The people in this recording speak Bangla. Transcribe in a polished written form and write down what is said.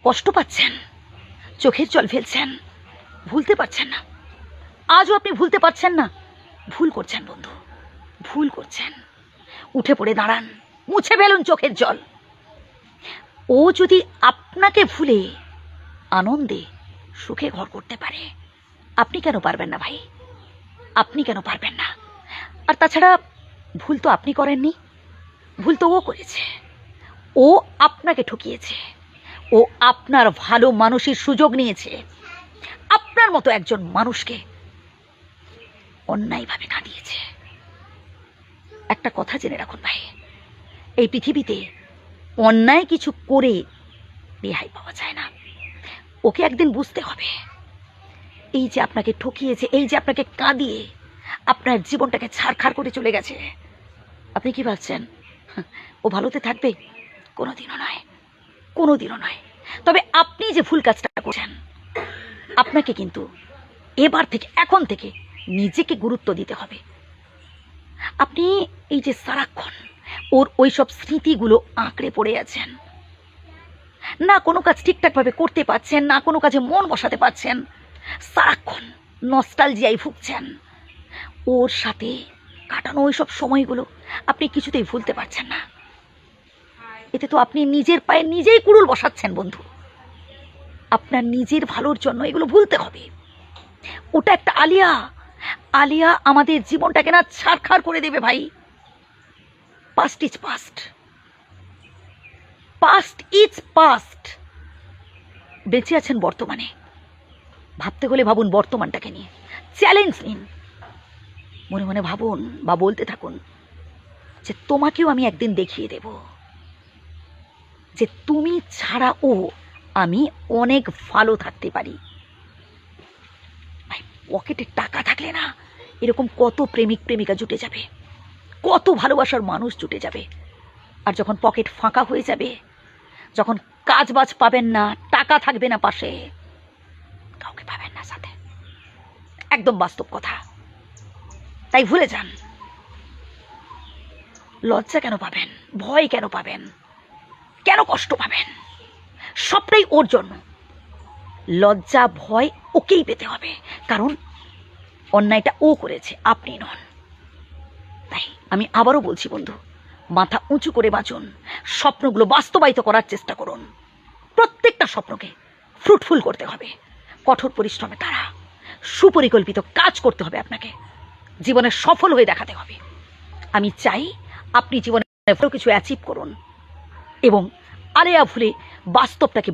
কষ্ট পাচ্ছেন, চোখের জল ফেলছেন, ভুলতে পারছেন না। আজও আপনি ভুলতে পারছেন না। ভুল করছেন বন্ধু, ভুল করছেন। উঠে পড়ে দাঁড়ান, মুছে ফেলুন চোখের জল। ও যদি আপনাকে ভুলে আনন্দে সুখে ঘর করতে পারে, আপনি কেন পারবেন না ভাই? আপনি কেন পারবেন না? আর তাছাড়া ভুল তো আপনি করেননি, ভুল তো ও করেছে। ও আপনাকে ঠকিয়েছে, ও আপনার ভালো মানুষের সুযোগ নিয়েছে, আপনার মতো একজন মানুষকে অন্যায়ভাবে কাঁদিয়েছে। একটা কথা জেনে রাখুন ভাই, এই পৃথিবীতে অন্যায় কিছু করে রেহাই পাওয়া যায় না। ওকে একদিন বুঝতে হবে, এই যে আপনাকে ঠকিয়েছে, এই যে আপনাকে কাঁদিয়ে আপনার জীবনটাকে ছাড়খাড় করে চলে গেছে, আপনি কি ভাবছেন ও ভালোতে থাকবে? কোনোদিনও নয়, কোনোদিনও নয়। তবে আপনি যে ভুল কাজটা করছেন, আপনাকে কিন্তু এবার থেকে, এখন থেকে নিজেকে গুরুত্ব দিতে হবে। আপনি এই যে সারাক্ষণ ওর ওই সব স্মৃতিগুলো আঁকড়ে পড়ে আছেন, না কোনো কাজ ঠিকঠাকভাবে করতে পারছেন, না কোনো কাজে মন বসাতে পারছেন, সারাক্ষণ নস্টালজিয়ায় ভুগছেন। ওর সাথে কাটানো ওই সব সময়গুলো আপনি কিছুতেই ভুলতে পারছেন না। এতে তো আপনি নিজের পায়ে নিজেই কুড়ুল বসাচ্ছেন বন্ধু। আপনার নিজের ভালোর জন্য এগুলো ভুলতে হবে। ওটা একটা আলিয়া, আলিয়া আমাদের জীবনটাকে না ছাড়খাড় করে দেবে ভাই। Past is past, past is past. বেঁচে আছেন বর্তমানে, ভাবতে হলে ভাবুন বর্তমানটাকে নিয়ে, চ্যালেঞ্জ নিন, মনে মনে ভাবুন বা বলতে থাকুন যে তোমাকেও আমি একদিন দেখিয়ে দেব যে তুমি ছাড়া ও আমি অনেক ভালো থাকতে পারি। ভাই, পকেটে টাকা থাকলে না এরকম কত প্রেমিক প্রেমিকা জুটে যাবে, কত ভালোবাসার মানুষ জুটে যাবে। আর যখন পকেট ফাঁকা হয়ে যাবে, যখন কাজ বাজ পাবেন না, টাকা থাকবে না পাশে, কাউকে পাবেন না সাথে। একদম বাস্তব কথা। তাই ভুলে যান। লজ্জা কেন পাবেন? ভয় কেন পাবেন? কেন কষ্ট পাবেন? সবটাই ওর জন্য। লজ্জা ভয় ওকেই পেতে হবে, কারণ অন্যায়টা ও করেছে, আপনি নন। তাই আমি আবারও বলছি বন্ধু, মাথা উঁচু করে বাঁচুন, স্বপ্নগুলো বাস্তবায়িত করার চেষ্টা করুন। প্রত্যেকটা স্বপ্নকে ফ্রুটফুল করতে হবে, কঠোর পরিশ্রমে তারা সুপরিকল্পিত কাজ করতে হবে। আপনাকে জীবনে সফল হয়ে দেখাতে হবে। আমি চাই আপনি জীবনে কিছু অ্যাচিভ করুন এবং আলেয়া ভুলে বাস্তবটাকে